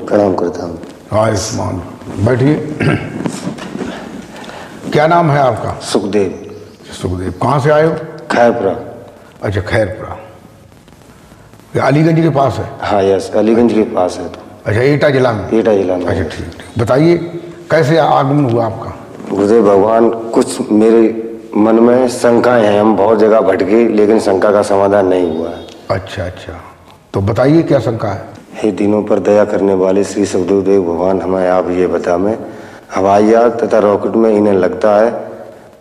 प्रणाम करता हूँ। आयुष्मान, बैठिए। क्या नाम है आपका? सुखदेव। सुखदेव। कहाँ से आए हो? खैरपुरा। अच्छा, खैरपुरा। ये अलीगंज के पास है? हाँ यस, अलीगंज के पास है। अच्छा, एटा जिला में? एटा जिला में। अच्छा, ठीक ठीक। बताइए कैसे आगमन हुआ आपका? गुरुदेव भगवान, कुछ मेरे मन में शंकाएं हैं, हम बहुत जगह भटके लेकिन शंका का समाधान नहीं हुआ है। अच्छा अच्छा, तो बताइए क्या शंका है? हे दिनों पर दया करने वाले श्री सुखदेव भगवान, हमें आप ये बता में हवाई जहाज तथा रॉकेट में इन्हें लगता है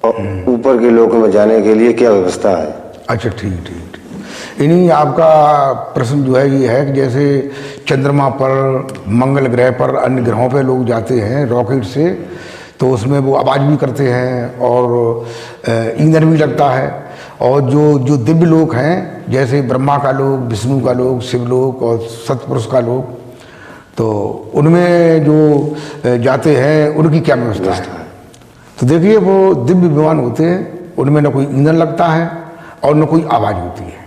और ऊपर के लोक में जाने के लिए क्या व्यवस्था है? अच्छा, ठीक ठीक ठीक। इन्हीं आपका प्रश्न जो है ये है कि जैसे चंद्रमा पर, मंगल ग्रह पर, अन्य ग्रहों पर लोग जाते हैं रॉकेट से, तो उसमें वो आवाज़ भी करते हैं और ईंधन भी लगता है। और जो दिव्य लोक हैं, जैसे ब्रह्मा का लोक, विष्णु का लोक, शिवलोक और सतपुरुष का लोक, तो उनमें जो जाते हैं उनकी क्या व्यवस्था है? तो देखिए, वो दिव्य विमान होते हैं, उनमें न कोई ईंधन लगता है और न कोई आवाज़ होती है।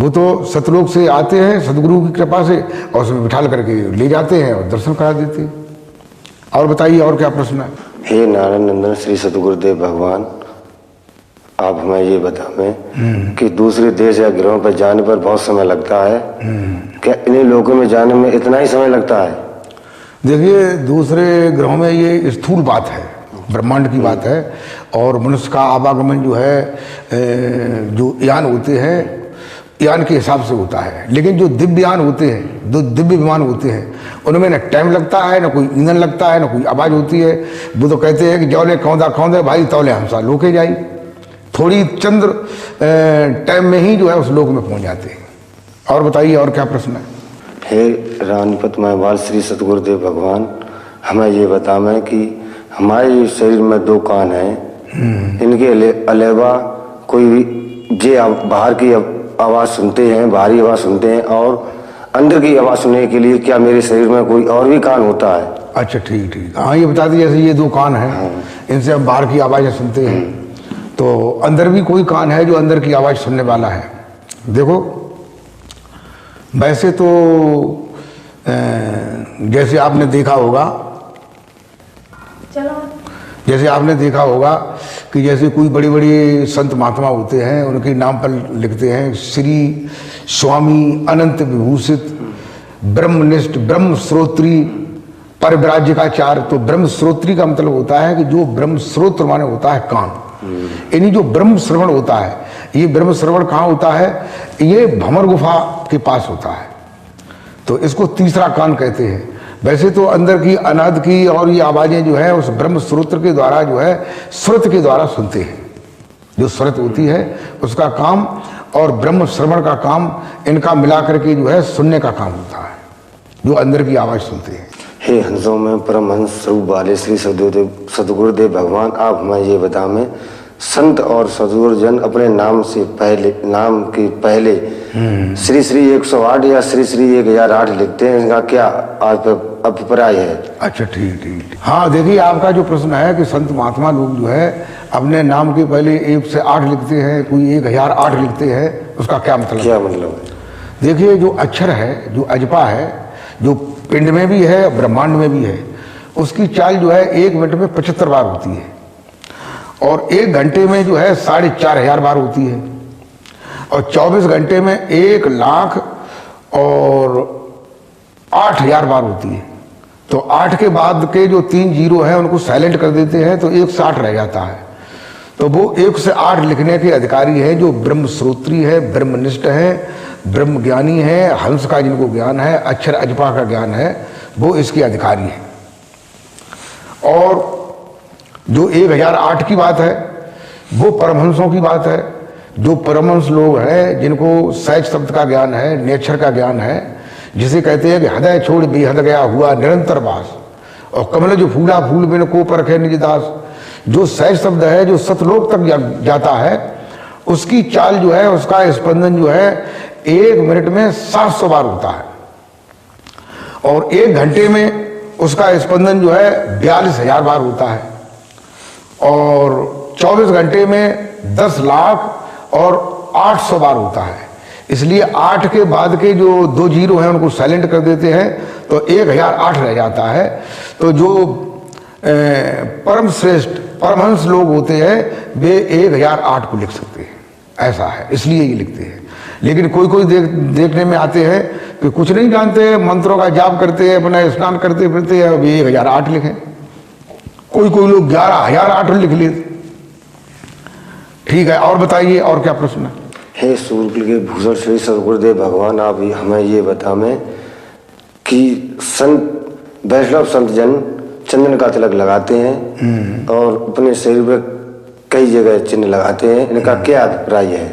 वो तो सतलोक से आते हैं सदगुरु की कृपा से और उसमें बिठाल करके ले जाते हैं और दर्शन करा देते हैं। और बताइए, और क्या प्रश्न है? हे नारायण नंदन श्री सतगुरुदेव भगवान, आप हमें ये बताएं कि दूसरे देश या ग्रहों पर जाने पर बहुत समय लगता है, क्या इन्हीं लोगों में जाने में इतना ही समय लगता है? देखिए, दूसरे ग्रहों में ये स्थूल बात है, ब्रह्मांड की बात है, और मनुष्य का आवागमन जो है, जो यान होते हैं, यान के हिसाब से होता है। लेकिन जो दिव्य यान होते हैं, जो दिव्य विमान होते हैं, उनमें न टाइम लगता है, न कोई ईंधन लगता है, न कोई आवाज़ होती है। वो तो कहते हैं कि जौले कौंदा कौंदे भाई तौले हमसा लोके जाई, थोड़ी चंद्र टाइम में ही जो है उस लोक में पहुंच जाते हैं। और बताइए, और क्या प्रश्न है? हे रानीपत महवाल श्री सतगुरुदेव भगवान, हमें ये बताएं कि हमारे शरीर में 2 कान हैं, इनके अलावा कोई भी जे बाहर की आवाज़ सुनते हैं, बाहरी आवाज़ सुनते हैं, और अंदर की आवाज़ सुनने के लिए क्या मेरे शरीर में कोई और भी कान होता है? अच्छा, ठीक ठीक। हाँ, ये बता दीजिए, जैसे ये 2 कान हैं, इनसे हम बाहर की आवाज़ें सुनते हैं, तो अंदर भी कोई कान है जो अंदर की आवाज़ सुनने वाला है? देखो, वैसे तो जैसे आपने देखा होगा कि जैसे कोई बड़ी बड़ी संत महात्मा होते हैं, उनके नाम पर लिखते हैं श्री स्वामी अनंत विभूषित ब्रह्मनिष्ठ ब्रह्म श्रोत्री परिव्राजकाचार्य। तो ब्रह्म श्रोत्री का मतलब होता है कि जो ब्रह्म श्रोत्र माने होता है कान, यानी जो ब्रह्म श्रवण होता है। ये ब्रह्म श्रवण कहाँ होता है? ये भंवर गुफा के पास होता है, तो इसको तीसरा कान कहते हैं। वैसे तो अंदर की अनाद की और ये आवाज़ें जो है उस ब्रह्म श्रोत्र के द्वारा जो है श्रुत के द्वारा सुनते हैं। जो श्रुत होती है उसका काम और ब्रह्म श्रवण का काम, इनका मिलाकर के जो है सुनने का काम होता है, जो अंदर की आवाज़ सुनते हैं। हे हंसों में परमहंस स्वरूप वाले श्री सतगुरुदेव भगवान, आप हमें ये बताएं, संत और सदगुरुजन अपने नाम के पहले श्री श्री 108 या श्री श्री 1008 लिखते हैं, इनका क्या अभिप्राय है? अच्छा, ठीक ठीक। हाँ, देखिए, आपका जो प्रश्न है कि संत महात्मा लोग जो है अपने नाम के पहले 1 से 8 लिखते हैं, कोई 1008 लिखते हैं, उसका क्या मतलब? क्या मतलब है? देखिए, जो अक्षर है, जो अजपा है, जो पिंड में भी है, ब्रह्मांड में भी है, उसकी चाल जो है 1 मिनट में 75 बार होती है, और 1 घंटे में जो है 4500 बार होती है, और 24 घंटे में 1,08,000 बार होती है। तो 8 के बाद के जो 3 जीरो हैं उनको साइलेंट कर देते हैं, तो 160 रह जाता है। तो वो 1 से 8 लिखने के अधिकारी है, जो ब्रह्म श्रोत्री है, ब्रह्मनिष्ठ है, ब्रह्म ज्ञानी है, हंस का जिनको ज्ञान है, अक्षर अजपा का ज्ञान है, वो इसके अधिकारी है। और जो 1008 की बात है वो परमहंसों की बात है। जो परमहंस लोग हैं, जिनको सहज शब्द का ज्ञान है, नेक्षर का ज्ञान है, जिसे कहते हैं कि हृदय छोड़ बेहद गया हुआ निरंतर वास, और कमल जो फूला फूल बिन को परखे निज दास। जो सहज शब्द है, जो सतलोक तक जाता है, उसकी चाल जो है, उसका स्पंदन जो है 1 मिनट में 700 बार होता है, और 1 घंटे में उसका स्पंदन जो है 42,000 बार होता है, और 24 घंटे में 10,08,000 बार होता है। इसलिए 8 के बाद के जो 2 जीरो हैं उनको साइलेंट कर देते हैं तो 1008 रह जाता है। तो जो परम श्रेष्ठ परमहंस लोग होते हैं वे 1008 को लिख सकते हैं, ऐसा है, इसलिए ये लिखते हैं। लेकिन कोई कोई देखने में आते हैं कि कुछ नहीं जानते हैं, मंत्रों का जाप करते हैं, अपना स्नान करते फिरते हैं, वे 1008 लिखें। कोई कोई लोग 11008 लिख लेते। ठीक है, और बताइए और क्या प्रश्न है? हे सूर्य के भूषण श्री सदगुरुदेव भगवान, आप हमें ये बताएं कि संत वैष्णव संत जन चंदन का तिलक लगाते हैं और अपने शरीर पर कई जगह चिन्ह लगाते हैं, इनका क्या अभिप्राय है?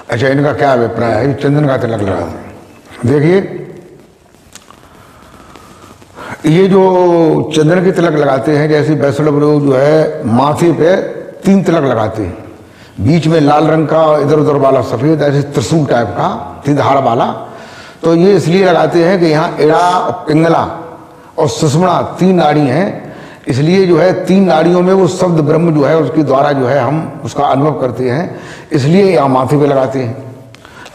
अच्छा, इनका क्या अभिप्राय है चंदन का तिलक लगाते हैं? देखिए, ये जो चंदन के तिलक लगाते हैं, जैसे वैष्णव लोग जो है माथे पे 3 तिलक लगाते हैं, बीच में लाल रंग का, इधर उधर वाला सफेद, ऐसे त्रिशूल टाइप का त्रिधार वाला। तो ये इसलिए लगाते हैं कि यहाँ एड़ा, पिंगला और सुषुम्ना 3 नाड़ी हैं, इसलिए जो है 3 नाड़ियों में वो शब्द ब्रह्म जो है उसके द्वारा जो है हम उसका अनुभव करते हैं, इसलिए यहाँ माथे पे लगाते हैं।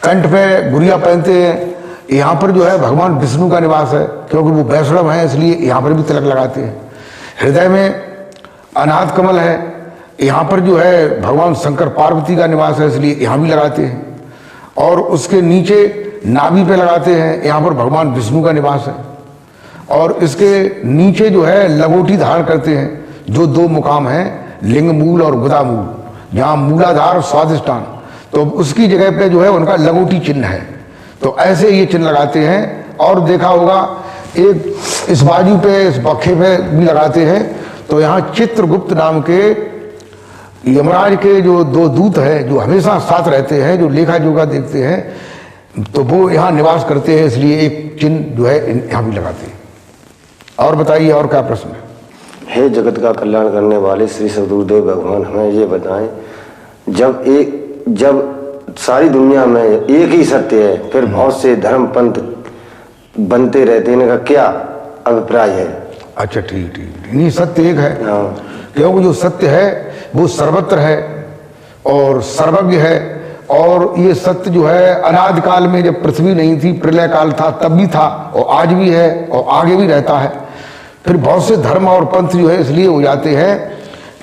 कंठ पे गुड़िया पहनते हैं, यहाँ पर जो है भगवान विष्णु का निवास है, क्योंकि वो वैष्णव है इसलिए यहाँ पर भी तिलक लगाते हैं। हृदय में अनाथ कमल है, यहाँ पर जो है भगवान शंकर पार्वती का निवास है, इसलिए यहाँ भी लगाते हैं। और उसके नीचे नाभि पे लगाते हैं, यहाँ पर भगवान विष्णु का निवास है। और इसके नीचे जो है लंगोटी धारण करते हैं, जो 2 मुकाम हैं, लिंग मूल और गुदा मूल, जहाँ मूलाधार और स्वादिष्टान, तो उसकी जगह पे जो है उनका लंगोटी चिन्ह है। तो ऐसे ये चिन्ह लगाते हैं। और देखा होगा एक इस बाजू पे, इस पक्खे पे भी लगाते हैं। तो यहाँ चित्रगुप्त नाम के यमराज के जो 2 दूत हैं, जो हमेशा साथ रहते हैं, जो लेखा जोखा देखते हैं, तो वो यहाँ निवास करते हैं, इसलिए एक चिन्ह जो है यहाँ भी लगाते हैं। और बताइए और क्या प्रश्न है? हे जगत का कल्याण करने वाले श्री सदगुरुदेव भगवान, हमें ये बताएं, जब सारी दुनिया में एक ही सत्य है, फिर बहुत से धर्म पंथ बनते रहते हैं, इनका क्या अभिप्राय है? अच्छा, ठीक ठीक, नहीं, सत्य एक है। हाँ, क्योंकि जो सत्य है वो सर्वत्र है और सर्वज्ञ है। और ये सत्य जो है अनादि काल में, जब पृथ्वी नहीं थी, प्रलय काल था, तब भी था और आज भी है और आगे भी रहता है। फिर बहुत से धर्म और पंथ जो है इसलिए हो जाते हैं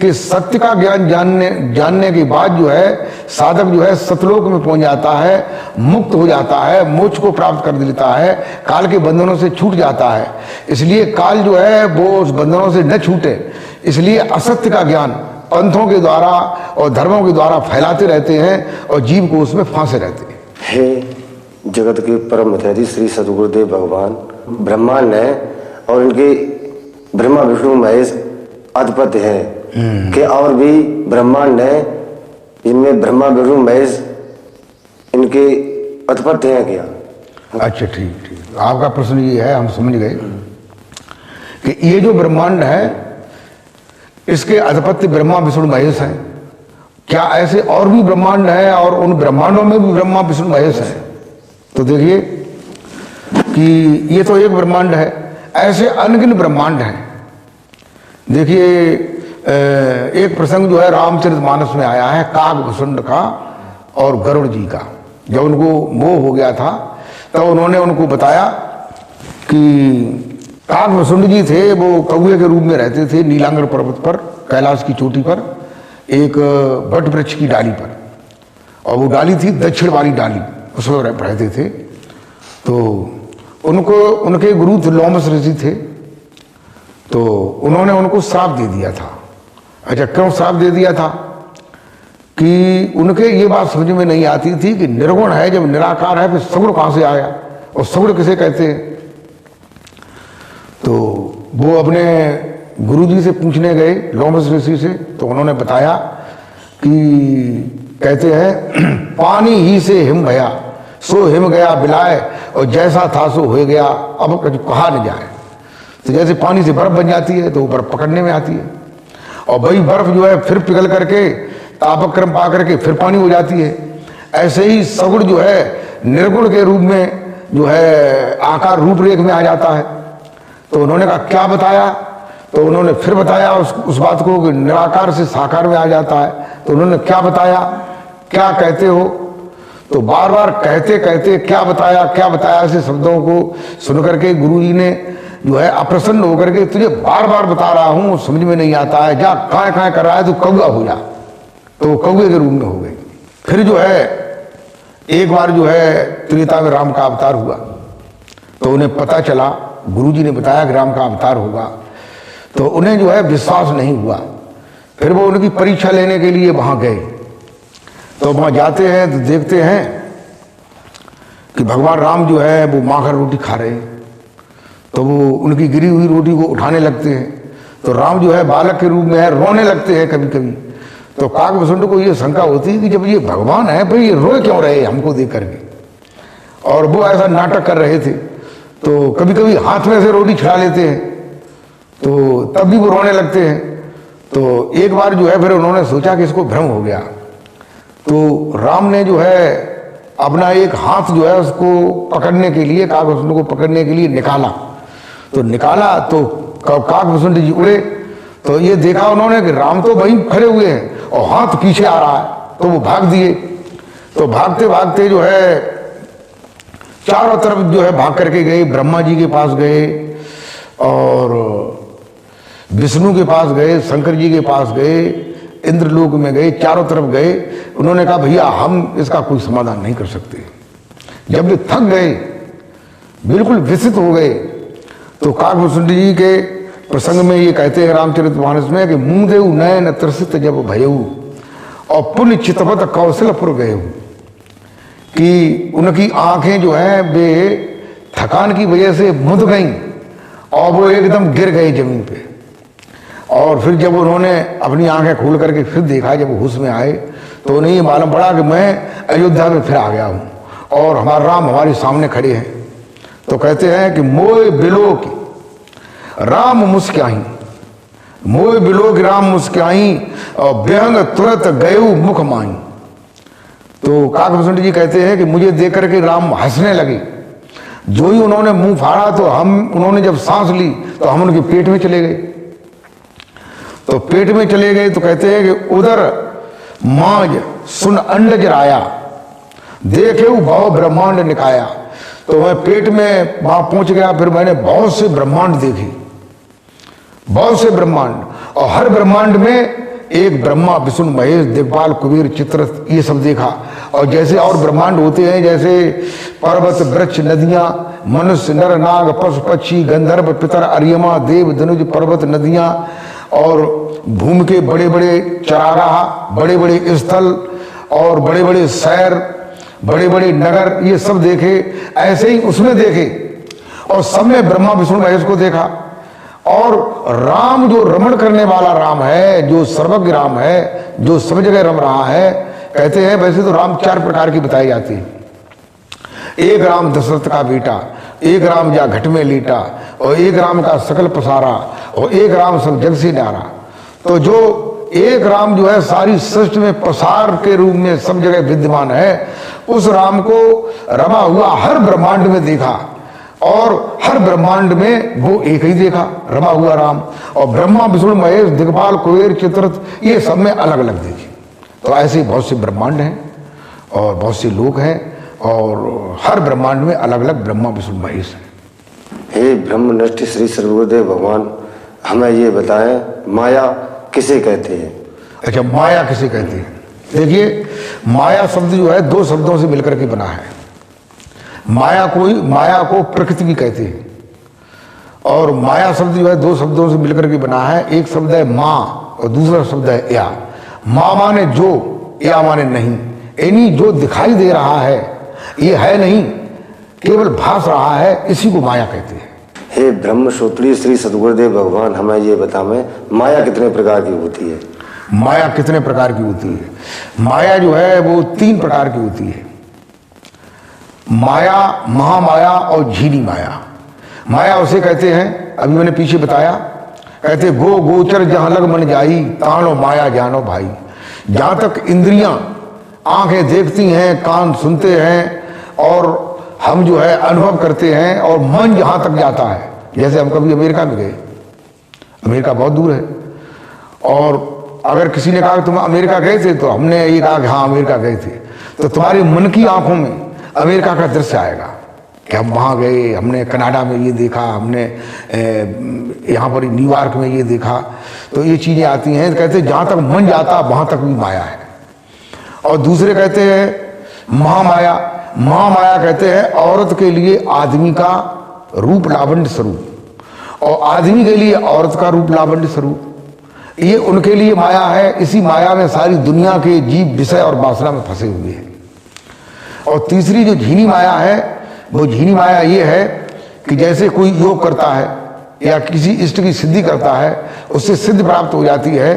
कि सत्य का ज्ञान जानने के बाद जो है साधक जो है सतलोक में पहुंच जाता है, मुक्त हो जाता है, मोक्ष को प्राप्त कर लेता है, काल के बंधनों से छूट जाता है। इसलिए काल जो है वो उस बंधनों से न छूटे, इसलिए असत्य का ज्ञान पंथों के द्वारा और धर्मों के द्वारा फैलाते रहते हैं और जीव को उसमें फांसे रहते हैं। हे जगत के परम हितैषी श्री सदगुरुदेव भगवान, ब्रह्मांड है और इनके ब्रह्मा विष्णु महेश अधिपति है कि और भी ब्रह्मांड है, इनमें ब्रह्मा विष्णु महेश इनके अधिपति हैं क्या? अच्छा, ठीक ठीक, आपका प्रश्न ये है, हम समझ गए कि ये जो ब्रह्मांड है इसके अधिपति ब्रह्मा विष्णु महेश हैं। क्या ऐसे और भी ब्रह्मांड है और उन ब्रह्मांडों में भी ब्रह्मा विष्णु महेश है? तो देखिए कि ये तो एक ब्रह्मांड है, ऐसे अनगिन ब्रह्मांड हैं। देखिए एक प्रसंग जो है रामचरितमानस में आया है, काकभूषुंड का और गरुड़ जी का। जब उनको मोह हो गया था तो उन्होंने उनको बताया कि काकभूषुंड जी थे, वो कौए के रूप में रहते थे नीलांबर पर्वत पर, कैलाश की चोटी पर, एक वट वृक्ष की डाली पर, और वो डाली थी दक्षिण वाली डाली, उसमें रहते थे। तो उनको उनके गुरु लोमस ऋषि थे, तो उन्होंने उनको श्राप दे दिया था। अच्छा, क्यों श्राप दे दिया था? कि उनके ये बात समझ में नहीं आती थी कि निर्गुण है, जब निराकार है, फिर सगुण कहाँ से आया और सगुण किसे कहते हैं। तो वो अपने गुरुजी से पूछने गए लोमस ऋषि से, तो उन्होंने बताया कि कहते हैं पानी ही से हिम भया, सो हिम गया बिलाए, और जैसा था सो हो गया, अब कभी कहा न जाए। तो जैसे पानी से बर्फ बन जाती है तो वो बर्फ पकड़ने में आती है, और वही बर्फ जो है फिर पिघल करके तापक्रम पा करके फिर पानी हो जाती है। ऐसे ही सगुण जो है निर्गुण के रूप में जो है आकार रूपरेख में आ जाता है। तो उन्होंने कहा क्या बताया? तो उन्होंने फिर बताया उस बात को कि निराकार से साकार में आ जाता है। तो उन्होंने क्या बताया, क्या कहते हो? तो बार बार कहते कहते क्या बताया ऐसे शब्दों को सुन करके गुरुजी ने जो है अप्रसन्न होकर के, तुझे बार बार बता रहा हूं समझ में नहीं आता है, जा काय कर रहा है, तू कौआ हो जा। तो कौए के रूप में हो गई। फिर जो है एक बार जो है त्रेता में राम का अवतार हुआ, तो उन्हें पता चला, गुरुजी ने बताया कि राम का अवतार होगा, तो उन्हें जो है विश्वास नहीं हुआ। फिर वो उनकी परीक्षा लेने के लिए वहां गए। तो वहां जाते हैं तो देखते हैं कि भगवान राम जो है वो माखन रोटी खा रहे हैं। तो वो उनकी गिरी हुई रोटी को उठाने लगते हैं। तो राम जो है बालक के रूप में है, रोने लगते हैं कभी कभी। तो काकभूषुंड को ये शंका होती है कि जब ये भगवान है भाई, ये रोए क्यों रहे हमको देख करके। और वो ऐसा नाटक कर रहे थे। तो कभी कभी हाथ में से रोटी छिड़ा लेते हैं, तो तब भी वो रोने लगते हैं। तो एक बार जो है फिर उन्होंने सोचा कि इसको भ्रम हो गया। तो राम ने जो है अपना एक हाथ जो है उसको पकड़ने के लिए, काकभूषुंड को पकड़ने के लिए निकाला। तो निकाला तो काकभूषुंड जी उड़े। तो ये देखा उन्होंने कि राम तो वहीं खड़े हुए हैं और हाथ पीछे आ रहा है। तो वो भाग दिए। तो भागते भागते जो है चारों तरफ जो है भाग करके गए, ब्रह्मा जी के पास गए और विष्णु के पास गए, शंकर जी के पास गए, इंद्रलोक में गए, चारों तरफ गए। उन्होंने कहा भैया हम इसका कोई समाधान नहीं कर सकते। जब वे थक गए, बिल्कुल विसित हो गए, तो काकभूषुंड जी के प्रसंग में ये कहते हैं रामचरितमानस में कि मुंह देऊ नयन त्रसित जब भयऊ और पुण्य चितवत कौशलपुर गए, कि उनकी आंखें जो हैं वे थकान की वजह से मुद गईं और वो एकदम गिर गए जमीन पे। और फिर जब उन्होंने अपनी आंखें खोल करके फिर देखा, जब होश में आए, तो उन्हें ये मालूम पड़ा कि मैं अयोध्या में फिर आ गया हूं और हमारा राम हमारे सामने खड़े हैं। तो कहते हैं कि मोय बिलो की राम मुस्क्याही, मोय बिलो की राम मुस्क्याही और बेहंग तुरंत गयु मुख माई। तो काकभूषुंड जी कहते हैं कि मुझे देख करके राम हंसने लगे। जो ही उन्होंने मुंह फाड़ा तो उन्होंने जब सांस ली तो हम उनके पेट में चले गए। तो पेट में चले गए तो कहते हैं कि उधर माज सुन अंडज राया, देखे भव ब्रह्मांड निकाया। तो मैं पेट में वहां पहुंच गया। फिर मैंने बहुत से ब्रह्मांड देखे, बहुत से ब्रह्मांड, और हर ब्रह्मांड में एक ब्रह्मा विष्णु महेश दिग्पाल कुबेर चित्ररथ ये सब देखा। और जैसे और ब्रह्मांड होते हैं, जैसे पर्वत वृक्ष नदियां, मनुष्य नर नाग पशु पक्षी गंधर्व पितर अर्यमा देव धनुज पर्वत नदियां, और भूमि के बड़े बड़े चरागाह, बड़े बड़े स्थल और बड़े बड़े शहर, बड़े बड़े नगर, ये सब देखे। ऐसे ही उसमें देखे और सब में ब्रह्मा विष्णु महेश को देखा। और राम जो रमण करने वाला राम है, जो सर्वज्ञ राम है, जो सब जगह रम रहा है। कहते हैं वैसे तो राम 4 प्रकार की बताई जाती है। एक राम दशरथ का बेटा, एक राम जा घट में लेटा, और एक राम का सकल पसारा, और एक राम सब जग से न्यारा। तो जो एक राम जो है सारी सृष्टि में पसार के रूप में सब जगह विद्यमान है, उस राम को रमा हुआ हर ब्रह्मांड में देखा, और हर ब्रह्मांड में वो एक ही देखा, रमा हुआ राम। और ब्रह्मा विष्णु महेश दिग्पाल कुबेर चित्ररथ ये सब में अलग अलग देखे। तो ऐसे बहुत से ब्रह्मांड हैं और बहुत से लोग हैं, और हर ब्रह्मांड में अलग अलग ब्रह्मा विष्णु महेश हैं। हे ब्रह्मनिष्ठ श्री सर्वगुरुदेव भगवान, हमें ये बताएं माया किसे कहते हैं? अच्छा, माया किसे कहते हैं? देखिए, माया शब्द जो है 2 शब्दों से मिलकर के बना है। माया को प्रकृति भी कहते हैं, और माया शब्द जो है 2 शब्दों से मिलकर के बना है। एक शब्द है माँ और दूसरा शब्द है या। माँ माने जो, या माने नहीं। यानी जो दिखाई दे रहा है ये है नहीं, केवल भास रहा है, इसी को माया कहते हैं। हे ब्रह्मसूत्री श्री सद्गुरुदेव भगवान, हमें ये बताएं माया कितने प्रकार की होती है? माया कितने प्रकार की होती है? माया जो है वो 3 प्रकार की होती है। माया, महामाया और झीली माया। माया उसे कहते हैं, अभी मैंने पीछे बताया, कहते गो गोचर जहां लग मन जाई, तानो माया जानो भाई। जहां तक इंद्रियां, आंखें देखती हैं, कान सुनते हैं, और हम जो है अनुभव करते हैं, और मन जहां तक जाता है, जैसे हम कभी अमेरिका में गए, अमेरिका बहुत दूर है, और अगर किसी ने कहा तुम अमेरिका गए थे, तो हमने ये कहा कि हाँ अमेरिका गए थे। तो तुम्हारे मन की आंखों में अमेरिका का दृश्य आएगा कि हम वहाँ गए, हमने कनाडा में ये देखा, हमने यहाँ पर न्यूयॉर्क में ये देखा। तो ये चीज़ें आती हैं। कहते हैं जहाँ तक मन जाता वहाँ तक भी माया है। और दूसरे कहते हैं महामाया। महामाया कहते हैं औरत के लिए आदमी का रूप लावण्य स्वरूप और आदमी के लिए औरत का रूप लावण्य स्वरूप, ये उनके लिए माया है। इसी माया में सारी दुनिया के जीव विषय और वासना में फंसे हुए हैं। और तीसरी जो झीनी माया है, वो झीनी माया ये है कि जैसे कोई योग करता है या किसी इष्ट की सिद्धि करता है, उससे सिद्ध प्राप्त हो जाती है,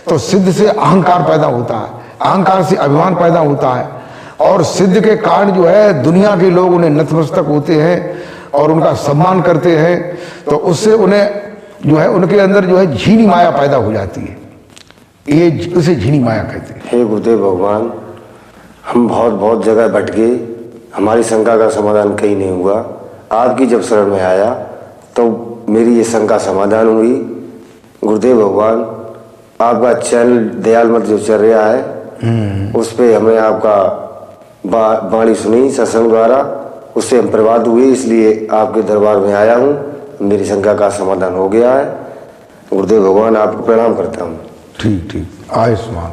तो सिद्ध से अहंकार पैदा होता है, अहंकार से अभिमान पैदा होता है, और सिद्ध के कारण जो है दुनिया के लोग उन्हें नतमस्तक होते हैं और उनका सम्मान करते हैं। तो उससे उन्हें जो है उनके अंदर जो है झीनी माया पैदा हो जाती है। ये उसे झीनी माया कहते हैं। हे गुरुदेव भगवान, हम बहुत जगह भटके, हमारी शंका का समाधान कहीं नहीं हुआ। आपकी जब शरण में आया तो मेरी ये शंका समाधान हुई। गुरुदेव भगवान, आपका चैनल दयाल मत जो चल रहा है उस पे हमें आपका वाणी सुनी सत्संग द्वारा, उससे हम प्रभावित हुए, इसलिए आपके दरबार में आया हूँ। मेरी शंका का समाधान हो गया है। गुरुदेव भगवान आपको प्रणाम करता हूँ। ठीक ठीक, आयुष्मान।